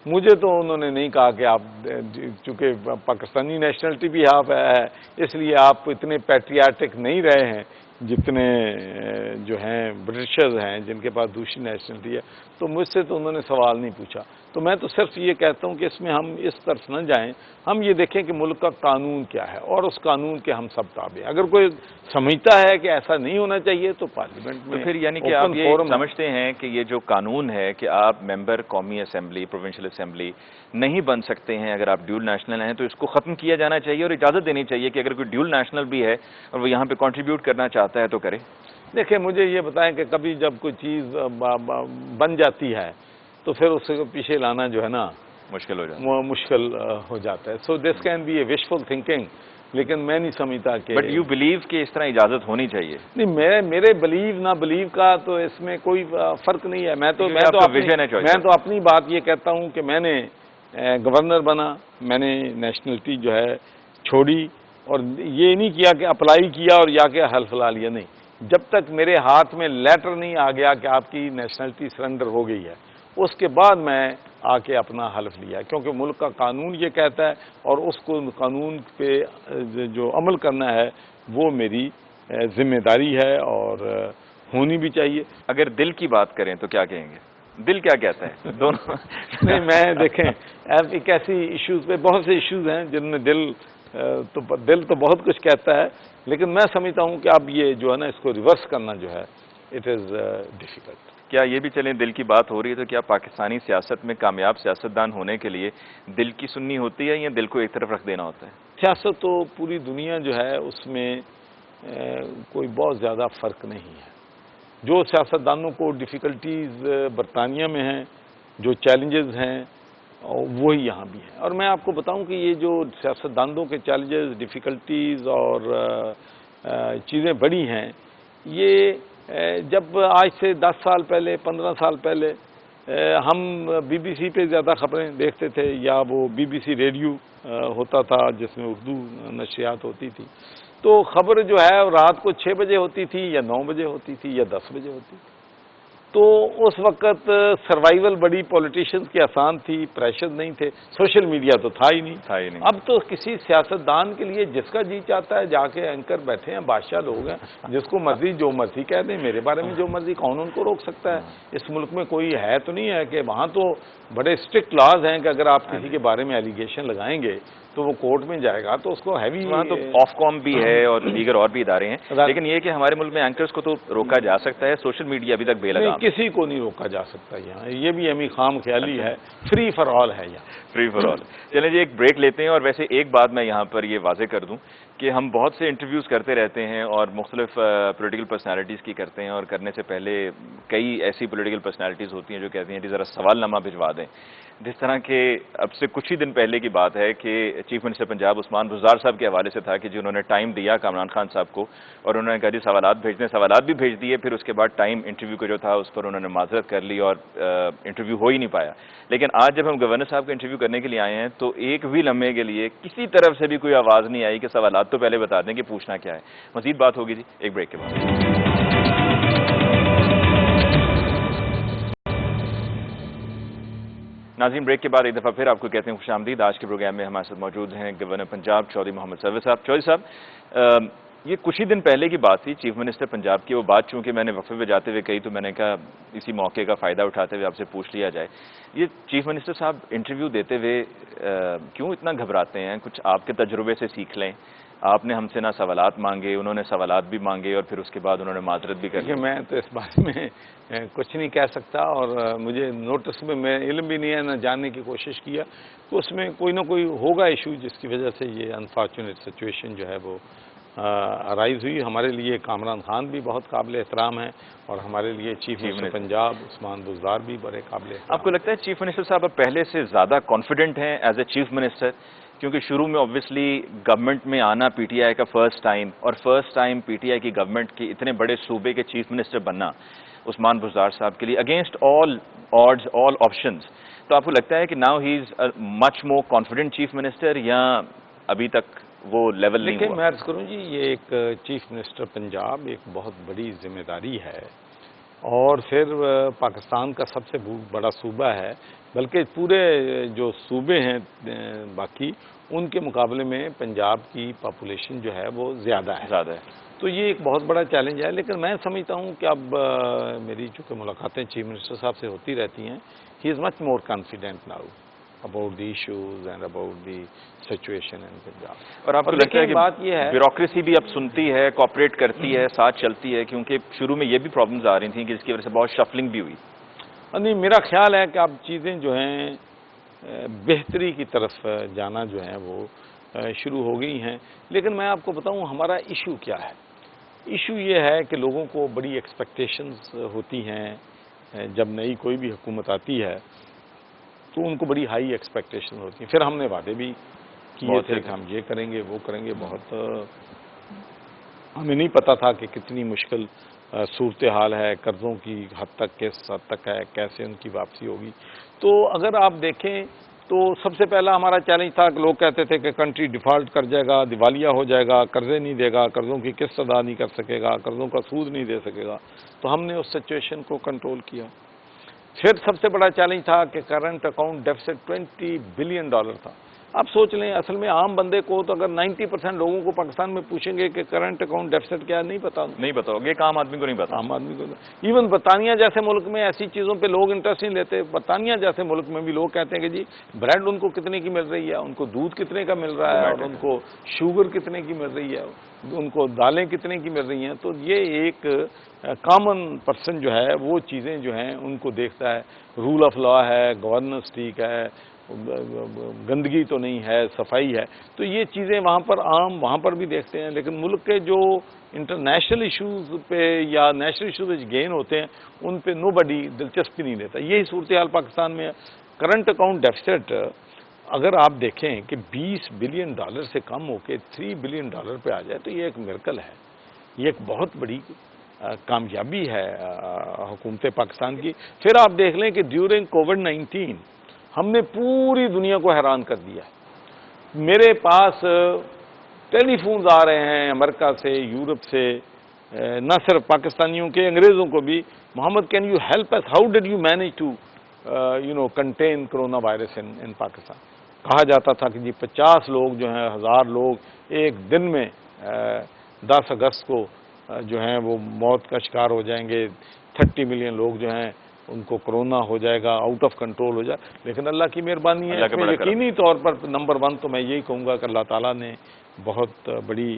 Speaker 2: مجھے تو انہوں نے نہیں کہا کہ آپ چونکہ پاکستانی نیشنلٹی بھی آپ ہے اس لیے آپ اتنے پیٹریاٹک نہیں رہے ہیں جتنے جو ہیں برٹشرز ہیں جن کے پاس دوسری نیشنلٹی ہے. تو مجھ سے تو انہوں نے سوال نہیں پوچھا. تو میں تو صرف یہ کہتا ہوں کہ اس میں ہم اس طرف نہ جائیں، ہم یہ دیکھیں کہ ملک کا قانون کیا ہے اور اس قانون کے ہم سب تابع ہیں. اگر کوئی سمجھتا ہے کہ ایسا نہیں ہونا چاہیے تو پارلیمنٹ میں
Speaker 1: تو پھر یعنی کہ آپ یہ سمجھتے ہیں کہ یہ جو قانون ہے کہ آپ ممبر قومی اسمبلی، پروونشل اسمبلی نہیں بن سکتے ہیں اگر آپ ڈیول نیشنل ہیں، تو اس کو ختم کیا جانا چاہیے اور اجازت دینی چاہیے کہ اگر کوئی ڈیول نیشنل بھی ہے اور وہ یہاں پہ کنٹریبیوٹ کرنا چاہتا ہے تو کرے؟
Speaker 2: دیکھیں مجھے یہ بتائیں کہ کبھی جب کوئی چیز بن جاتی ہے تو پھر اس کو پیچھے لانا جو ہے نا
Speaker 1: مشکل
Speaker 2: ہو جاتا ہے. So this can be a wishful thinking, لیکن میں نہیں سمجھتا کہ
Speaker 1: بٹ یو بلیو کہ اس طرح اجازت ہونی چاہیے.
Speaker 2: نہیں، میرے بلیو نہ بلیو کا تو اس میں کوئی فرق نہیں ہے. میں تو اپنی بات یہ کہتا ہوں کہ میں نے گورنر بنا، میں نے نیشنلٹی جو ہے چھوڑی، اور یہ نہیں کیا کہ اپلائی کیا اور یا کہ حلف لا لیا. نہیں، جب تک میرے ہاتھ میں لیٹر نہیں آ گیا کہ آپ کی نیشنلٹی سرنڈر ہو گئی ہے، اس کے بعد میں آ کے اپنا حلف لیا، کیونکہ ملک کا قانون یہ کہتا ہے اور اس کو قانون پہ جو عمل کرنا ہے وہ میری ذمہ داری ہے اور ہونی بھی چاہیے۔
Speaker 1: اگر دل کی بات کریں تو کیا کہیں گے؟ دل کیا کہتا ہے دونوں؟
Speaker 2: نہیں، میں دیکھیں ایک ایسی ایشوز پہ بہت سے ایشوز ہیں جن میں دل تو بہت کچھ کہتا ہے، لیکن میں سمجھتا ہوں کہ اب یہ جو ہے نا اس کو ریورس کرنا جو ہے اٹ از ڈیفیکلٹ۔
Speaker 1: کیا یہ بھی چلیں دل کی بات ہو رہی ہے تو کیا پاکستانی سیاست میں کامیاب سیاستدان ہونے کے لیے دل کی سننی ہوتی ہے یا دل کو ایک طرف رکھ دینا ہوتا ہے؟
Speaker 2: سیاست تو پوری دنیا جو ہے اس میں کوئی بہت زیادہ فرق نہیں ہے۔ جو سیاستدانوں کو ڈیفیکلٹیز برطانیہ میں ہیں، جو چیلنجز ہیں وہی یہاں بھی ہیں۔ اور میں آپ کو بتاؤں کہ یہ جو سیاستدانوں کے چیلنجز، ڈیفیکلٹیز اور چیزیں بڑی ہیں، یہ جب آج سے 10 سال پہلے، 15 سال پہلے ہم بی بی سی پہ زیادہ خبریں دیکھتے تھے یا وہ بی بی سی ریڈیو ہوتا تھا جس میں اردو نشریات ہوتی تھی، تو خبر جو ہے رات کو 6 بجے ہوتی تھی یا 9 بجے ہوتی تھی یا 10 بجے ہوتی تھی۔ تو اس وقت سروائیول بڑی پولیٹیشنز کی آسان تھی، پریشر نہیں تھے، سوشل میڈیا تو تھا ہی نہیں۔ اب تو کسی سیاستدان کے لیے جس کا جی چاہتا ہے جا کے اینکر بیٹھے ہیں، بادشاہ لوگ ہیں، جس کو مرضی جو مرضی کہہ دیں، میرے بارے میں جو مرضی، کون ان کو روک سکتا ہے؟ اس ملک میں کوئی ہے تو نہیں ہے کہ وہاں تو بڑے اسٹرکٹ لاز ہیں کہ اگر آپ کسی کے بارے میں ایلیگیشن لگائیں گے تو وہ کورٹ میں جائے گا تو اس کو ہیوی،
Speaker 1: وہاں تو آف کام بھی ہے اور دیگر اور بھی ادارے ہیں، لیکن یہ کہ ہمارے ملک میں اینکرز کو تو روکا جا سکتا ہے، سوشل میڈیا ابھی تک بے لگام،
Speaker 2: کسی کو نہیں روکا جا سکتا یہاں، یہ بھی ہمیں خام خیالی ہے، فری فار آل ہے یہاں،
Speaker 1: فری فار آل۔ چلیں جی ایک بریک لیتے ہیں، اور ویسے ایک بات میں یہاں پر یہ واضح کر دوں کہ ہم بہت سے انٹرویوز کرتے رہتے ہیں اور مختلف پولیٹیکل پرسنالٹیز کی کرتے ہیں، اور کرنے سے پہلے کئی ایسی پولیٹیکل پرسنالٹیز ہوتی ہیں جو کہتی ہیں کہ ذرا سوال نامہ بھجوا دیں، جس طرح کہ اب سے کچھ ہی دن پہلے کی بات ہے کہ چیف منسٹر پنجاب عثمان بزدار صاحب کے حوالے سے تھا کہ جنہوں نے ٹائم دیا کامران خان صاحب کو اور انہوں نے کہا جی سوالات بھیج دیں، سوالات بھی بھیج دیے، پھر اس کے بعد ٹائم انٹرویو کا جو تھا اس پر انہوں نے معذرت کر لی اور انٹرویو ہو ہی نہیں پایا۔ لیکن آج جب ہم گورنر صاحب کا انٹرویو کرنے کے لیے آئے ہیں تو ایک بھی لمحے کے لیے کسی طرف سے بھی کوئی آواز نہیں آئی کہ سوالات تو پہلے بتا دیں کہ پوچھنا کیا ہے۔ مزید بات ہوگی جی ایک بریک کے بعد۔ ناظرین بریک کے بعد ایک دفعہ پھر آپ کو کہتے ہیں خوش آمدید۔ آج کے پروگرام میں ہمارے ساتھ موجود ہیں گورنر پنجاب چودھری محمد سرور صاحب۔ چودھری صاحب، یہ کچھ ہی دن پہلے کی بات تھی چیف منسٹر پنجاب کی، وہ بات چونکہ میں نے وقفے پہ جاتے ہوئے کہی تو میں نے کہا اسی موقع کا فائدہ اٹھاتے ہوئے آپ سے پوچھ لیا جائے، یہ چیف منسٹر صاحب انٹرویو دیتے ہوئے کیوں اتنا گھبراتے ہیں؟ کچھ آپ کے تجربے سے سیکھ لیں۔ آپ نے ہم سے نہ سوالات مانگے، انہوں نے سوالات بھی مانگے اور پھر اس کے بعد انہوں نے معذرت بھی کر لی۔
Speaker 2: میں تو اس بارے میں کچھ نہیں کہہ سکتا، اور مجھے نوٹس میں میں علم بھی نہیں ہے، نہ جاننے کی کوشش کیا تو اس میں کوئی نہ کوئی ہوگا ایشو جس کی وجہ سے یہ انفارچونیٹ سچویشن جو ہے وہ ارائز ہوئی۔ ہمارے لیے کامران خان بھی بہت قابل احترام ہیں اور ہمارے لیے چیف منسٹر پنجاب عثمان بزدار بھی بڑے قابل احترام۔
Speaker 1: آپ کو لگتا ہے چیف منسٹر صاحب اب پہلے سے زیادہ کانفیڈنٹ ہیں ایز اے چیف منسٹر؟ کیونکہ شروع میں obviously گورنمنٹ میں آنا پی ٹی آئی کا فرسٹ ٹائم، اور first time P T I کی گورنمنٹ کی اتنے بڑے صوبے کے چیف منسٹر بننا عثمان بزدار صاحب کے لیے اگینسٹ آل آڈز آل آپشنز، تو آپ کو لگتا ہے کہ now he is much more confident chief minister یا ابھی تک وہ لیول نہیں ہوا؟
Speaker 2: میں عرض کروں جی، یہ ایک چیف منسٹر پنجاب ایک بہت بڑی ذمہ داری ہے، اور پھر پاکستان کا سب سے بڑا صوبہ ہے، بلکہ پورے جو صوبے ہیں باقی ان کے مقابلے میں پنجاب کی پاپولیشن جو ہے وہ زیادہ ہے، تو یہ ایک بہت بڑا چیلنج ہے۔ لیکن میں سمجھتا ہوں کہ اب میری چونکہ ملاقاتیں چیف منسٹر صاحب سے ہوتی رہتی ہیں، he is much more confident now about the issues and about the situation in Punjab۔
Speaker 1: اور آپ کو لگتا ہے کہ بات یہ ہے بیوروکریسی بھی اب سنتی ہے، کوآپریٹ کرتی ہے، ساتھ چلتی ہے؟ کیونکہ شروع میں یہ بھی پرابلمز آ رہی تھیں کہ جس کی وجہ سے بہت شفلنگ بھی ہوئی۔
Speaker 2: نہیں، میرا خیال ہے کہ اب چیزیں جو ہیں بہتری کی طرف جانا جو ہے وہ شروع ہو گئی ہیں۔ لیکن میں آپ کو بتاؤں ہمارا ایشو کیا ہے۔ ایشو یہ ہے کہ لوگوں کو بڑی ایکسپیکٹیشنز ہوتی ہیں، جب نئی کوئی بھی حکومت آتی ہے تو ان کو بڑی ہائی ایکسپیکٹیشن ہوتی ہیں۔ پھر ہم نے وعدے بھی کیے تھے کہ ہم یہ کریں گے وہ کریں گے، بہت ہمیں نہیں پتا تھا کہ کتنی مشکل صورتحال ہے، قرضوں کی حد تک کس حد تک ہے، کیسے ان کی واپسی ہوگی۔ تو اگر آپ دیکھیں تو سب سے پہلا ہمارا چیلنج تھا کہ لوگ کہتے تھے کہ کنٹری ڈیفالٹ کر جائے گا، دیوالیہ ہو جائے گا، قرضے نہیں دے گا، قرضوں کی قسط ادا نہیں کر سکے گا، قرضوں کا سود نہیں دے سکے گا، تو ہم نے اس سچویشن کو کنٹرول کیا۔ پھر سب سے بڑا چیلنج تھا کہ کرنٹ اکاؤنٹ ڈیفیسٹ $20 بلین تھا. آپ سوچ لیں اصل میں عام بندے کو تو اگر 90% لوگوں کو پاکستان میں پوچھیں گے کہ کرنٹ اکاؤنٹ ڈیفیسٹ کیا نہیں پتا.
Speaker 1: نہیں بتاؤ گے، عام آدمی کو نہیں پتا.
Speaker 2: عام آدمی کو ایون برطانیہ جیسے ملک میں ایسی چیزوں پہ لوگ انٹرسٹ نہیں لیتے. برطانیہ جیسے ملک میں بھی لوگ کہتے ہیں کہ جی بریڈ ان کو کتنے کی مل رہی ہے، ان کو دودھ کتنے کا مل رہا ہے، اور ان کو شوگر کتنے کی مل رہی ہے، ان کو دالیں کتنے کی مل رہی ہیں. تو یہ ایک کامن پرسن جو ہے وہ چیزیں جو ہیں ان کو دیکھتا ہے. رول آف لا ہے، گورننس ٹھیک ہے، گندگی تو نہیں ہے، صفائی ہے. تو یہ چیزیں وہاں پر عام وہاں پر بھی دیکھتے ہیں. لیکن ملک کے جو انٹرنیشنل ایشوز پہ یا نیشنل ایشوز گین ہوتے ہیں ان پہ نو بڈی دلچسپی نہیں لیتا. یہی صورتحال پاکستان میں ہے. کرنٹ اکاؤنٹ ڈیفیسٹ اگر آپ دیکھیں کہ $20 بلین سے کم ہو کے $3 بلین پہ آ جائے تو یہ ایک میریکل ہے. یہ ایک بہت بڑی کامیابی ہے حکومت پاکستان کی. پھر آپ دیکھ لیں کہ ڈیورنگ کووڈ-19 ہم نے پوری دنیا کو حیران کر دیا. میرے پاس ٹیلی فونز آ رہے ہیں امریکہ سے، یورپ سے، نہ صرف پاکستانیوں کے، انگریزوں کو بھی. Muhammad can you help us, how did you manage to contain corona virus in Pakistan. کہا جاتا تھا کہ جی 50 لوگ جو ہیں، 1000 لوگ ایک دن میں 10 اگست کو جو ہیں وہ موت کا شکار ہو جائیں گے. 30 ملین لوگ جو ہیں ان کو کرونا ہو جائے گا، آؤٹ آف کنٹرول ہو جائے. لیکن اللہ کی مہربانی ہے، اس میں یقینی طور پر نمبر 1 تو میں یہی کہوں گا کہ اللہ تعالیٰ نے بہت بڑی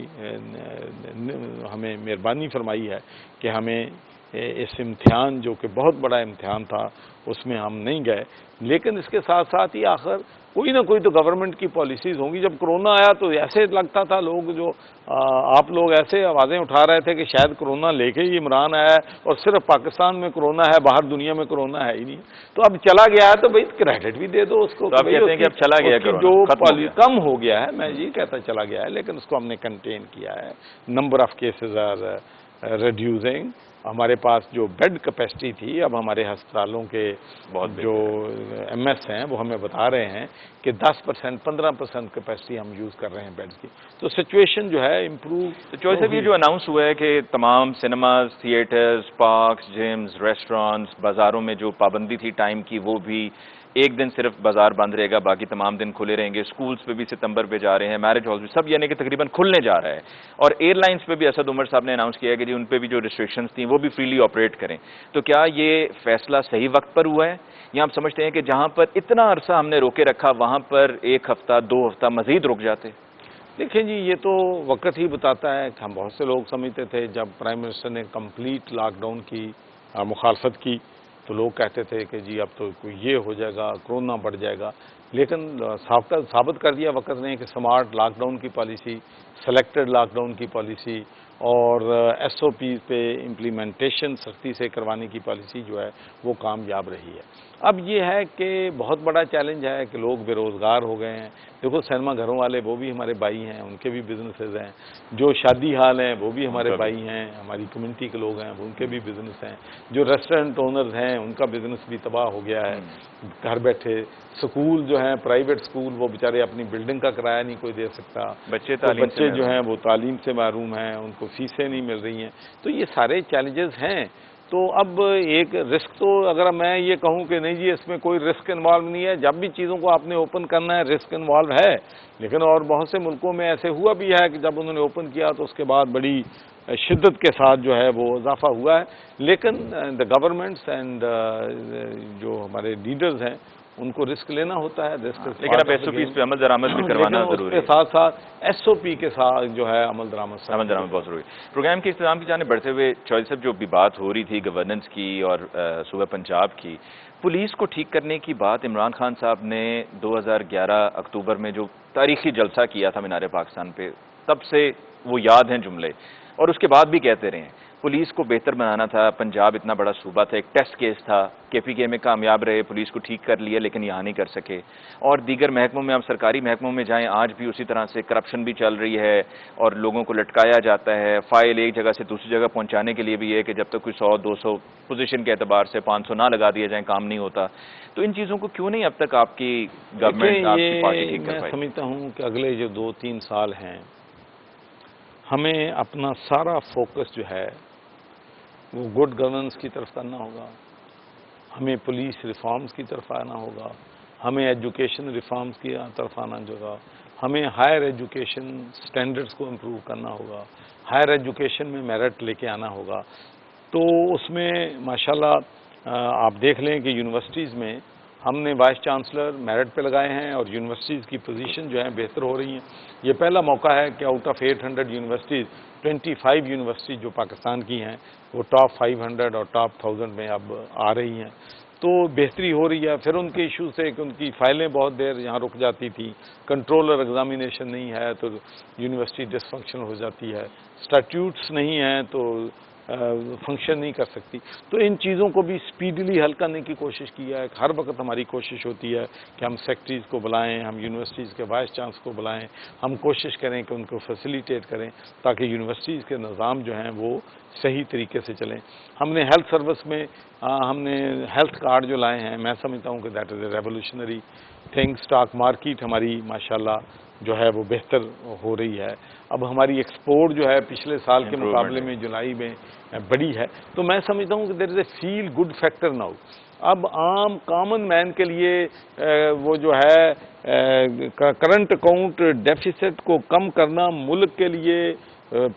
Speaker 2: ہمیں مہربانی فرمائی ہے کہ ہمیں اس امتحان جو کہ بہت بڑا امتحان تھا اس میں ہم نہیں گئے. لیکن اس کے ساتھ ساتھ ہی آخر کوئی نہ کوئی تو گورنمنٹ کی پالیسیز ہوں گی. جب کرونا آیا تو ایسے لگتا تھا لوگ جو آپ لوگ ایسے آوازیں اٹھا رہے تھے کہ شاید کرونا لے کے ہی عمران آیا ہے اور صرف پاکستان میں کرونا ہے، باہر دنیا میں کرونا ہے ہی نہیں. تو اب چلا گیا ہے تو بھائی کریڈٹ بھی دے دو اس کو.
Speaker 1: تو آپ کہتے ہیں کہ اب چلا گیا
Speaker 2: جو کم ہو گیا ہے، میں یہ کہتا چلا گیا ہے، لیکن اس کو ہم نے کنٹین کیا ہے. Number of cases are reducing. ہمارے پاس جو بیڈ کیپیسٹی تھی، اب ہمارے ہسپتالوں کے جو ایم ایس ہیں وہ ہمیں بتا رہے ہیں کہ 10%، 15% کیپیسٹی ہم یوز کر رہے ہیں بیڈز کی. تو سچویشن جو ہے امپروو.
Speaker 1: تو چوہے صاحب، یہ جو اناؤنس ہوا ہے کہ تمام cinemas, theatres, parks, gyms, restaurants, بازاروں میں جو پابندی تھی ٹائم کی وہ بھی ایک دن صرف بازار بند رہے گا، باقی تمام دن کھلے رہیں گے. سکولز پہ بھی ستمبر پہ جا رہے ہیں، میرج ہالز بھی، سب یعنی کہ تقریباً کھلنے جا رہا ہے. اور ایئر لائنس پہ بھی اسد عمر صاحب نے اناؤنس کیا ہے کہ جی ان پہ بھی جو ریسٹرکشنز تھیں وہ بھی فریلی آپریٹ کریں. تو کیا یہ فیصلہ صحیح وقت پر ہوا ہے، یا آپ سمجھتے ہیں کہ جہاں پر اتنا عرصہ ہم نے روکے رکھا وہاں پر 1 ہفتہ 2 ہفتہ مزید رک جاتے؟
Speaker 2: دیکھیں جی، یہ تو وقت ہی بتاتا ہے کہ ہم بہت سے لوگ سمجھتے تھے جب پرائم منسٹر نے کمپلیٹ لاک ڈاؤن کی مخالفت کی تو لوگ کہتے تھے کہ جی اب تو یہ ہو جائے گا، کرونا بڑھ جائے گا. لیکن ثابت کر دیا وقت نے کہ سمارٹ لاک ڈاؤن کی پالیسی، سلیکٹڈ لاک ڈاؤن کی پالیسی اور ایس او پیز پہ امپلیمنٹیشن سختی سے کروانے کی پالیسی جو ہے وہ کامیاب رہی ہے. اب یہ ہے کہ بہت بڑا چیلنج ہے کہ لوگ بے روزگار ہو گئے ہیں. دیکھو سینما گھروں والے وہ بھی ہمارے بھائی ہیں، ان کے بھی بزنسز ہیں. جو شادی ہال ہیں وہ بھی ہمارے بھائی ہیں، ہماری کمیونٹی کے لوگ ہیں، ان کے بھی بزنس ہیں. جو ریسٹورنٹ اونرز ہیں ان کا بزنس بھی تباہ ہو گیا ہے گھر بیٹھے. سکول جو ہیں پرائیویٹ سکول وہ بیچارے اپنی بلڈنگ کا کرایہ نہیں کوئی دے سکتا. بچے جو ہیں وہ تعلیم سے محروم ہیں، ان کو فیسیں نہیں مل رہی ہیں. تو یہ سارے چیلنجز ہیں. تو اب ایک رسک تو اگر میں یہ کہوں کہ نہیں جی اس میں کوئی رسک انوالو نہیں ہے، جب بھی چیزوں کو آپ نے اوپن کرنا ہے رسک انوالو ہے. لیکن اور بہت سے ملکوں میں ایسے ہوا بھی ہے کہ جب انہوں نے اوپن کیا تو اس کے بعد بڑی شدت کے ساتھ جو ہے وہ اضافہ ہوا ہے. لیکن دا گورنمنٹس اینڈ جو ہمارے لیڈرز ہیں ان کو رسک لینا ہوتا ہے.
Speaker 1: لیکن اب ایس او پیز پہ عمل درآمد بھی کروانا ضروری ہے.
Speaker 2: اس کے ساتھ ساتھ ایس او پی کے ساتھ جو ہے عمل درآمد
Speaker 1: بہت ضروری ہے. پروگرام کے اختتام کی جانب بڑھتے ہوئے چوہے صاحب، جو بھی بات ہو رہی تھی گورننس کی اور صوبہ پنجاب کی، پولیس کو ٹھیک کرنے کی بات عمران خان صاحب نے 2011 اکتوبر میں جو تاریخی جلسہ کیا تھا مینار پاکستان پہ، تب سے وہ یاد ہیں جملے، اور اس کے بعد بھی کہتے رہے ہیں پولیس کو بہتر بنانا تھا. پنجاب اتنا بڑا صوبہ تھا، ایک ٹیسٹ کیس تھا، کے پی کے میں کامیاب رہے، پولیس کو ٹھیک کر لیا لیکن یہاں نہیں کر سکے. اور دیگر محکموں میں، اب سرکاری محکموں میں جائیں آج بھی اسی طرح سے کرپشن بھی چل رہی ہے اور لوگوں کو لٹکایا جاتا ہے. فائل ایک جگہ سے دوسری جگہ پہنچانے کے لیے بھی یہ کہ جب تک کوئی 100-200 پوزیشن کے اعتبار سے 500 نہ لگا دیے جائیں کام نہیں ہوتا. تو ان چیزوں کو کیوں نہیں اب تک آپ کی گورنمنٹ، آپ کی پارٹی ٹھیک کر پائی؟
Speaker 2: میں سمجھتا ہوں کہ اگلے جو 2-3 سال ہیں ہمیں اپنا سارا فوکس جو ہے وہ گڈ گورننس کی طرف کرنا ہوگا. ہمیں پولیس ریفارمز کی طرف آنا ہوگا، ہمیں ایجوکیشن ریفارمز کی طرف آنا ہوگا، ہمیں ہائر ایجوکیشن سٹینڈرڈز کو امپروو کرنا ہوگا، ہائر ایجوکیشن میں میرٹ لے کے آنا ہوگا۔ تو اس میں ماشاءاللہ آپ دیکھ لیں کہ یونیورسٹیز میں ہم نے وائس چانسلر میرٹ پہ لگائے ہیں اور یونیورسٹیز کی پوزیشن جو ہیں بہتر ہو رہی ہیں۔ یہ پہلا موقع ہے کہ آؤٹ آف 800 یونیورسٹیز 25 یونیورسٹی جو پاکستان کی ہیں وہ ٹاپ 500 اور ٹاپ 1000 میں اب آ رہی ہیں، تو بہتری ہو رہی ہے۔ پھر ان کے ایشو سے کہ ان کی فائلیں بہت دیر یہاں رک جاتی تھی، کنٹرولر ایگزامینیشن نہیں ہے تو یونیورسٹی ڈس فنکشن ہو جاتی ہے، اسٹیٹیوٹس نہیں ہیں تو فنکشن نہیں کر سکتی۔ تو ان چیزوں کو بھی سپیڈلی حل کرنے کی کوشش کی ہے۔ ہر وقت ہماری کوشش ہوتی ہے کہ ہم سیکٹریز کو بلائیں، ہم یونیورسٹیز کے وائس چانس کو بلائیں، ہم کوشش کریں کہ ان کو فیسیلیٹیٹ کریں تاکہ یونیورسٹیز کے نظام جو ہیں وہ صحیح طریقے سے چلیں۔ ہم نے ہیلتھ سروس میں ہم نے ہیلتھ کارڈ جو لائے ہیں، میں سمجھتا ہوں کہ that is a revolutionary thing. Stock market ہماری ماشاءاللہ جو ہے وہ بہتر ہو رہی ہے۔ اب ہماری ایکسپورٹ جو ہے پچھلے سال کے مقابلے میں جولائی میں بڑی ہے، تو میں سمجھتا ہوں کہ دیر از اے فیل گڈ فیکٹر ناؤ۔ اب عام کامن مین کے لیے وہ جو ہے کرنٹ اکاؤنٹ ڈیفیسٹ کو کم کرنا ملک کے لیے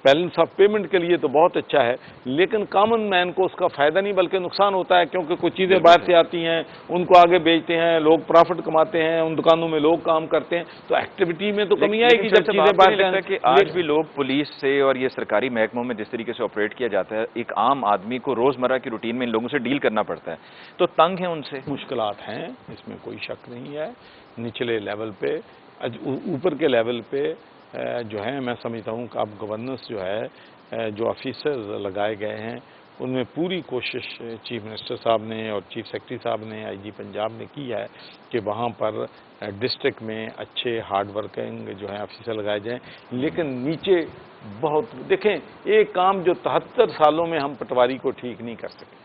Speaker 2: بیلنس آف پیمنٹ کے لیے تو بہت اچھا ہے، لیکن کامن مین کو اس کا فائدہ نہیں بلکہ نقصان ہوتا ہے، کیونکہ کچھ چیزیں باہر سے آتی ہیں، ان کو آگے بیچتے ہیں، لوگ پروفٹ کماتے ہیں، ان دکانوں میں لوگ کام کرتے ہیں، تو ایکٹیویٹی میں تو کمی آئے گی جب چیزیں باہر سے
Speaker 1: لگتا ہے کہ آج بھی لوگ پولیس سے اور یہ سرکاری محکموں میں جس طریقے سے آپریٹ کیا جاتا ہے، ایک عام آدمی کو روزمرہ کی روٹین میں ان لوگوں سے ڈیل کرنا پڑتا ہے، تو تنگ ہیں ان سے۔
Speaker 2: مشکلات ہیں، اس میں کوئی شک نہیں ہے۔ نچلے لیول پہ، اوپر کے لیول پہ جو ہے میں سمجھتا ہوں کہ اب گورننس جو ہے، جو آفیسرز لگائے گئے ہیں، ان میں پوری کوشش چیف منسٹر صاحب نے اور چیف سیکرٹری صاحب نے، آئی جی پنجاب نے کی ہے کہ وہاں پر ڈسٹرکٹ میں اچھے ہارڈ ورکنگ جو ہیں آفیسر لگائے جائیں، لیکن نیچے بہت دیکھیں، ایک کام جو 73 سالوں میں ہم پٹواری کو ٹھیک نہیں کر سکے،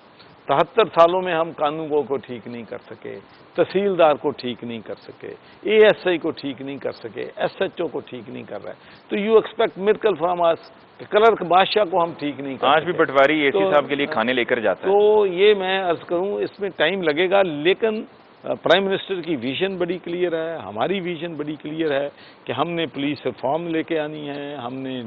Speaker 2: 73 سالوں میں ہم قانونگو کو ٹھیک نہیں کر سکے، تحصیلدار کو ٹھیک نہیں کر سکے، اے ایس آئی کو ٹھیک نہیں کر سکے، ایس ایچ او کو ٹھیک نہیں کر رہے، تو یو ایکسپیکٹ میریکل فرام اس کہ کلرک بادشاہ کو ہم ٹھیک نہیں کر سکے۔
Speaker 1: آج بھی پٹواری اے سی صاحب کے لیے کھانے لے کر جاتا ہے۔
Speaker 2: تو یہ میں عرض کروں اس میں ٹائم لگے گا، لیکن پرائم منسٹر کی ویژن بڑی کلیئر ہے، ہماری ویژن بڑی کلیئر ہے کہ ہم نے پولیس ریفارم لے کے آنی ہے، ہم نے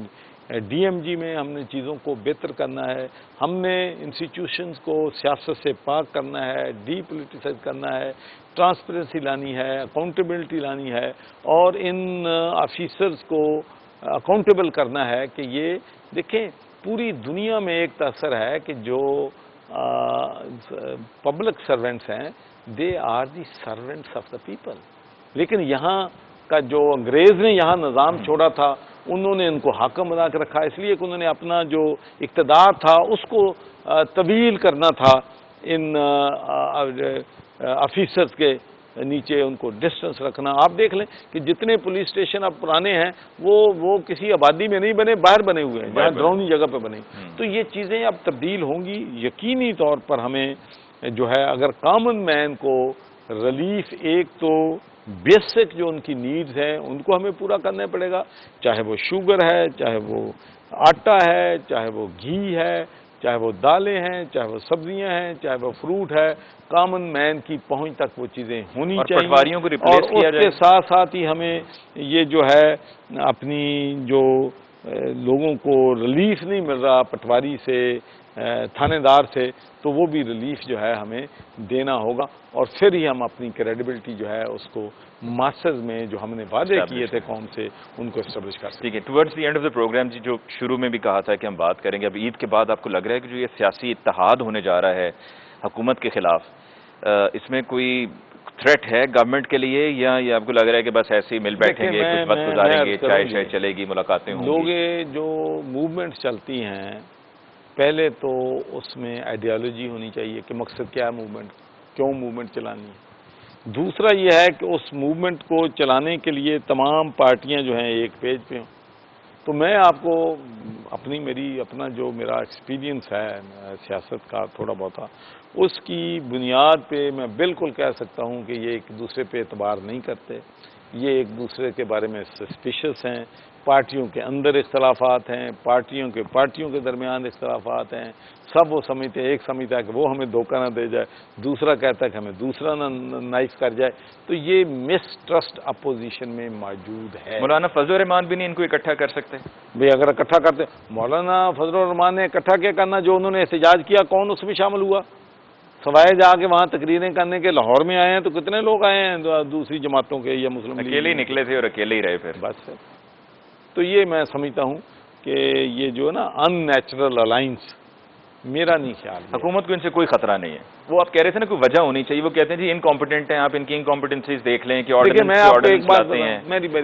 Speaker 2: ڈی ایم جی میں ہم نے چیزوں کو بہتر کرنا ہے، ہم نے انسٹیٹیوشنز کو سیاست سے پاک کرنا ہے، ڈی پولیٹیسائز کرنا ہے، ٹرانسپیرنسی لانی ہے، اکاؤنٹیبلٹی لانی ہے، اور ان آفیسرز کو اکاؤنٹیبل کرنا ہے کہ یہ دیکھیں پوری دنیا میں ایک تاثر ہے کہ جو پبلک سرونٹس ہیں they are the servants of the people, لیکن یہاں کا جو انگریز نے یہاں نظام چھوڑا تھا انہوں نے ان کو حاکم بنا کے رکھا، اس لیے کہ انہوں نے اپنا جو اقتدار تھا اس کو طویل کرنا تھا، ان آفیسرز کے نیچے ان کو ڈسٹنس رکھنا۔ آپ دیکھ لیں کہ جتنے پولیس اسٹیشن اب پرانے ہیں وہ کسی آبادی میں نہیں بنے، باہر بنے ہوئے ہیں، جہاں ڈرونی جگہ پہ بنے، تو یہ چیزیں اب تبدیل ہوں گی۔ یقینی طور پر ہمیں جو ہے اگر کامن مین کو ریلیف، ایک تو بیسک جو ان کی نیڈز ہیں ان کو ہمیں پورا کرنا پڑے گا، چاہے وہ شوگر ہے، چاہے وہ آٹا ہے، چاہے وہ گھی ہے، چاہے وہ دالیں ہیں، چاہے وہ سبزیاں ہیں، چاہے وہ فروٹ ہے، کامن مین کی پہنچ تک وہ چیزیں ہونی چاہیے،
Speaker 1: پٹواریوں کو ریپلیس
Speaker 2: اور
Speaker 1: کیا
Speaker 2: اس کے ساتھ ساتھ ہی ہمیں یہ جو ہے اپنی جو لوگوں کو ریلیف نہیں مل رہا پٹواری سے، تھانے دار سے، تو وہ بھی ریلیف جو ہے ہمیں دینا ہوگا، اور پھر ہی ہم اپنی کریڈیبلٹی جو ہے اس کو ماسز میں جو ہم نے وعدے کیے تھے قوم سے ان کو اسٹیبلش کر سکتے ہیں۔
Speaker 1: ٹھیک ہے، towards the end of the programme جی، جو شروع میں بھی کہا تھا کہ ہم بات کریں گے، اب عید کے بعد آپ کو لگ رہا ہے کہ جو یہ سیاسی اتحاد ہونے جا رہا ہے حکومت کے خلاف، اس میں کوئی تھریٹ ہے گورنمنٹ کے لیے، یا یہ آپ کو لگ رہا ہے کہ بس ایسے ہی مل بیٹھیں گے، کچھ وقت گزاریں گے، چائے شائے چلے گی، ملاقاتیں ہوں گی؟
Speaker 2: لوگ جو موومنٹ چلتی ہیں پہلے تو اس میں آئیڈیالوجی ہونی چاہیے کہ مقصد کیا ہے موومنٹ، کیوں موومنٹ چلانی ہے۔ دوسرا یہ ہے کہ اس موومنٹ کو چلانے کے لیے تمام پارٹیاں جو ہیں ایک پیج پہ ہوں۔ تو میں آپ کو اپنا جو میرا ایکسپیرینس ہے سیاست کا تھوڑا بہت، اس کی بنیاد پہ میں بالکل کہہ سکتا ہوں کہ یہ ایک دوسرے پہ اعتبار نہیں کرتے، یہ ایک دوسرے کے بارے میں سسپیشس ہیں، پارٹیوں کے اندر اختلافات ہیں، پارٹیوں کے درمیان اختلافات ہیں، سب وہ سمجھتے ہیں، ایک سمجھتا ہے کہ وہ ہمیں دھوکہ نہ دے جائے، دوسرا کہتا ہے کہ ہمیں دوسرا نہ نائف کر جائے، تو یہ مسٹرسٹ اپوزیشن میں موجود ہے۔
Speaker 1: مولانا فضل الرحمان بھی نہیں ان کو اکٹھا کر سکتے؟
Speaker 2: بھئی اگر اکٹھا کرتے، مولانا فضل الرحمان نے اکٹھا کیا کرنا؟ جو انہوں نے احتجاج کیا کون اس میں شامل ہوا؟ سوائے جا کے وہاں تقریریں کرنے کے لاہور میں آئے ہیں تو کتنے لوگ آئے ہیں دوسری جماعتوں کے یا مسلم لیگ؟
Speaker 1: اکیلے ہی نکلے تھے اور اکیلے ہی رہے پھر۔
Speaker 2: بس تو یہ میں سمجھتا ہوں کہ یہ جو ہے نا ان نیچرل الائنس، میرا نہیں خیال ہے۔
Speaker 1: حکومت کو ان سے کوئی خطرہ نہیں ہے۔ وہ آپ کہہ رہے تھے نا کوئی وجہ ہونی چاہیے، وہ کہتے ہیں جی انکمپیٹنٹ ہیں، آپ ان کی انکمپیٹنسیز دیکھ لیں کہ آرڈیننس لاتے ہیں،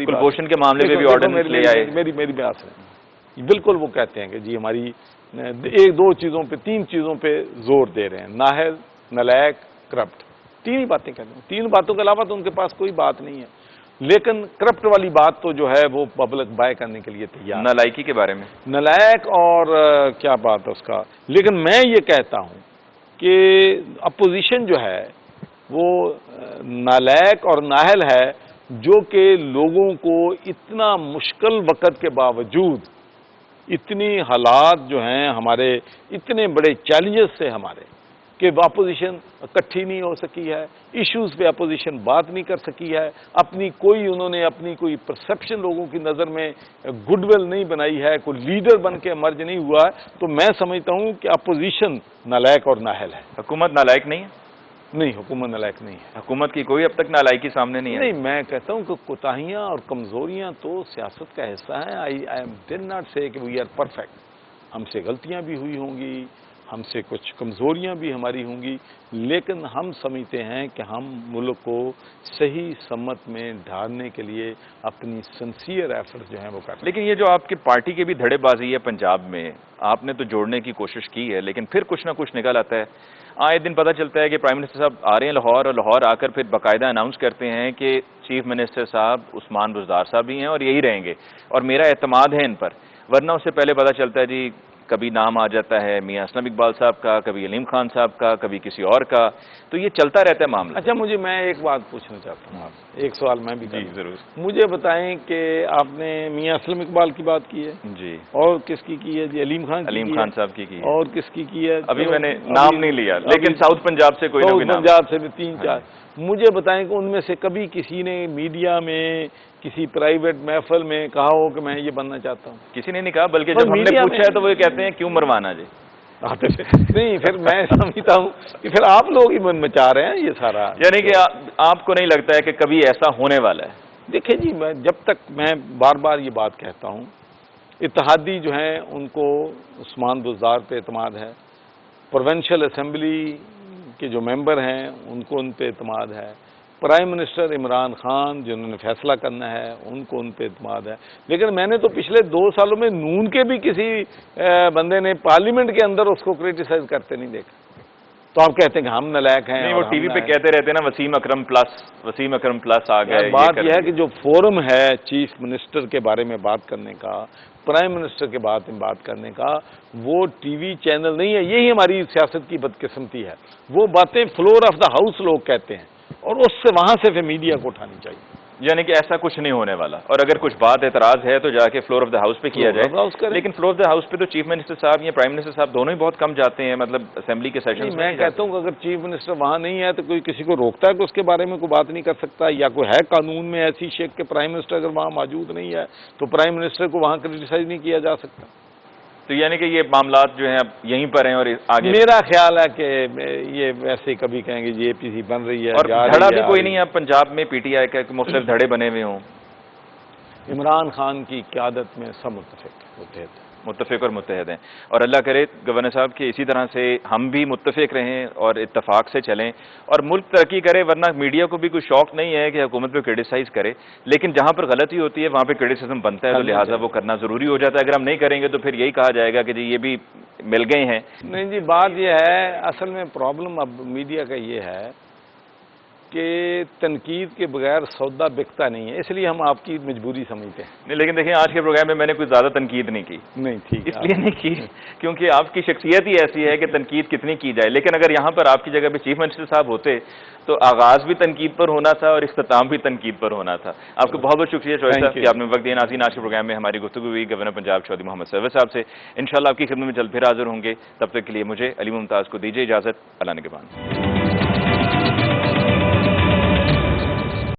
Speaker 1: کلبھوشن کے معاملے میں بھی آرڈیننس لے آئے۔
Speaker 2: میری بات سنیں، بالکل وہ کہتے ہیں کہ جی ہماری ایک دو چیزوں پہ، تین چیزوں پہ زور دے رہے ہیں، نااہل، نالائق، کرپٹ، تین ہی باتیں کہتے ہیں، تین باتوں کے علاوہ تو ان کے پاس کوئی بات نہیں ہے، لیکن کرپٹ والی بات تو جو ہے وہ پبلک بائے کرنے کے لیے تیار ہے۔
Speaker 1: نالائکی کے بارے میں
Speaker 2: نالائق اور کیا بات ہے اس کا، لیکن میں یہ کہتا ہوں کہ اپوزیشن جو ہے وہ نالائق اور نااہل ہے، جو کہ لوگوں کو اتنا مشکل وقت کے باوجود، اتنی حالات جو ہیں ہمارے، اتنے بڑے چیلنجز سے ہمارے، کہ اپوزیشن اکٹھی نہیں ہو سکی ہے، ایشوز پہ اپوزیشن بات نہیں کر سکی ہے، انہوں نے اپنی کوئی پرسپشن لوگوں کی نظر میں گڈ ول نہیں بنائی ہے، کوئی لیڈر بن کے مرج نہیں ہوا ہے، تو میں سمجھتا ہوں کہ اپوزیشن نالائق اور نااہل ہے۔
Speaker 1: حکومت نالائق نہیں ہے؟
Speaker 2: نہیں، حکومت نالائق نہیں ہے۔
Speaker 1: حکومت کی کوئی اب تک نالائکی سامنے نہیں ہے؟
Speaker 2: نہیں، میں کہتا ہوں کہ کوتاہیاں اور کمزوریاں تو سیاست کا حصہ ہیں۔ آئی ڈڈ ناٹ سے کہ وی آر پرفیکٹ، ہم سے غلطیاں بھی ہوئی ہوں گی، ہم سے کچھ کمزوریاں بھی ہماری ہوں گی، لیکن ہم سمجھتے ہیں کہ ہم ملک کو صحیح سمت میں ڈھالنے کے لیے اپنی سنسیئر ایفرٹ جو ہیں وہ کرتے ہیں۔
Speaker 1: لیکن یہ جو آپ کی پارٹی کی بھی دھڑے بازی ہے پنجاب میں، آپ نے تو جوڑنے کی کوشش کی ہے، لیکن پھر کچھ نہ کچھ نکل آتا ہے۔ آئے دن پتہ چلتا ہے کہ پرائم منسٹر صاحب آ رہے ہیں لاہور، اور لاہور آ کر پھر باقاعدہ اناؤنس کرتے ہیں کہ چیف منسٹر صاحب عثمان بزدار صاحب ہی ہیں اور یہی رہیں گے، اور میرا اعتماد ہے ان پر۔ ورنہ اس سے پہلے پتہ چلتا ہے جی کبھی نام آ جاتا ہے میاں اسلم اقبال صاحب کا، کبھی علیم خان صاحب کا، کبھی کسی اور کا، تو یہ چلتا رہتا ہے معاملہ۔
Speaker 2: اچھا، میں ایک بات پوچھنا چاہتا ہوں آپ سے، ایک سوال میں بھی
Speaker 1: جی ضرور۔
Speaker 2: مجھے بتائیں کہ آپ نے میاں اسلم اقبال کی بات کی ہے
Speaker 1: جی،
Speaker 2: اور کس کی ہے؟ جی علیم خان
Speaker 1: صاحب کی ہے،
Speaker 2: اور کس کی ہے؟
Speaker 1: ابھی میں نے نام نہیں لیا، لیکن ساؤتھ پنجاب سے کوئی نہ کوئی نام،
Speaker 2: پنجاب سے بھی تین چار۔ مجھے بتائیں کہ ان میں سے کبھی کسی نے میڈیا میں کسی پرائیویٹ محفل میں کہا ہو کہ میں یہ بننا چاہتا ہوں؟
Speaker 1: کسی نے نہیں کہا، بلکہ جب ہم نے پوچھا ہے تو وہ کہتے ہیں کیوں مروانا جی۔
Speaker 2: نہیں، پھر میں سمجھتا ہوں کہ پھر آپ لوگ ہی مچا رہے ہیں یہ سارا،
Speaker 1: یعنی کہ آپ کو نہیں لگتا ہے کہ کبھی ایسا ہونے والا ہے؟
Speaker 2: دیکھیں جی، جب تک میں بار بار یہ بات کہتا ہوں، اتحادی جو ہیں ان کو عثمان بزدار پہ اعتماد ہے، پروونشل اسمبلی کے جو ممبر ہیں ان کو ان پہ اعتماد ہے، پرائم منسٹر عمران خان جنہوں نے فیصلہ کرنا ہے ان کو ان پہ اعتماد ہے، لیکن میں نے تو پچھلے 2 سالوں میں نون کے بھی کسی بندے نے پارلیمنٹ کے اندر اس کو کرٹیسائز کرتے نہیں دیکھا۔ تو آپ کہتے ہیں کہ ہم نالائق ہیں؟
Speaker 1: نہیں، وہ ٹی وی پہ کہتے رہتے ہیں نا وسیم اکرم پلس آ گئے۔
Speaker 2: بات یہ ہے کہ جو فورم ہے چیف منسٹر کے بارے میں بات کرنے کا، پرائم منسٹر کے بارے میں بات کرنے کا، وہ ٹی وی چینل نہیں ہے۔ یہی ہماری سیاست کی بدقسمتی ہے، وہ باتیں فلور آف دا ہاؤس لوگ کہتے ہیں اور اس سے وہاں سے پھر میڈیا کو اٹھانی چاہیے۔
Speaker 1: یعنی کہ ایسا کچھ نہیں ہونے والا، اور اگر کچھ بات اعتراض ہے تو جا کے فلور آف دا ہاؤس پہ کیا جائے، لیکن فلور آف دا ہاؤس پہ تو چیف منسٹر صاحب یا پرائم منسٹر صاحب دونوں ہی بہت کم جاتے ہیں، مطلب اسمبلی کے سیشن
Speaker 2: میں کہتا ہوں کہ اگر چیف منسٹر وہاں نہیں ہے تو کوئی کسی کو روکتا ہے کہ اس کے بارے میں کوئی بات نہیں کر سکتا، یا کوئی ہے قانون میں ایسی شک کہ پرائم منسٹر اگر وہاں موجود نہیں ہے تو پرائم منسٹر کو وہاں کرٹیسائز نہیں کیا جا سکتا؟
Speaker 1: تو یعنی کہ یہ معاملات جو ہیں اب یہیں پر ہیں اور آگے
Speaker 2: میرا خیال ہے کہ یہ ویسے کبھی کہیں گے جی اے پی سی بن رہی ہے،
Speaker 1: اور دھڑا بھی کوئی نہیں ہے پنجاب میں پی ٹی آئی کا کہ مختلف دھڑے بنے ہوئے ہوں۔
Speaker 2: عمران خان کی قیادت میں سب متفق
Speaker 1: اور متحد ہیں، اور اللہ کرے گورنر صاحب کہ اسی طرح سے ہم بھی متفق رہیں اور اتفاق سے چلیں اور ملک ترقی کرے، ورنہ میڈیا کو بھی کوئی شوق نہیں ہے کہ حکومت پہ کرٹیسائز کرے، لیکن جہاں پر غلطی ہوتی ہے وہاں پہ کرٹیسزم بنتا ہے، تو لہٰذا وہ کرنا ضروری ہو جاتا ہے۔ اگر ہم نہیں کریں گے تو پھر یہی کہا جائے گا کہ جی یہ بھی مل گئے ہیں۔
Speaker 2: نہیں جی، بات یہ ہے، اصل میں پرابلم اب میڈیا کا یہ ہے کہ تنقید کے بغیر سودا بکتا نہیں ہے، اس لیے ہم آپ کی مجبوری سمجھتے ہیں۔
Speaker 1: نہیں، لیکن دیکھیں آج کے پروگرام میں نے کوئی زیادہ تنقید نہیں کی،
Speaker 2: نہیں ٹھیک
Speaker 1: اس لیے نہیں کی کیونکہ آپ کی شخصیت ہی ایسی ہے کہ تنقید کتنی کی جائے، لیکن اگر یہاں پر آپ کی جگہ پہ چیف منسٹر صاحب ہوتے تو آغاز بھی تنقید پر ہونا تھا اور اختتام بھی تنقید پر ہونا تھا۔ آپ کو بہت بہت شکریہ شعیب صاحب کہ آپ نے وقت دیا۔ ناظرین، آج کے پروگرام میں ہماری گفتگو ہوئی گورنر پنجاب چودھری محمد سرور صاحب سے۔ انشاءاللہ آپ کی خدمت میں جلد پھر حاضر ہوں گے، تب تک کے لیے مجھے علی ممتاز کو دیجیے اجازت۔ اللہ نگہبان۔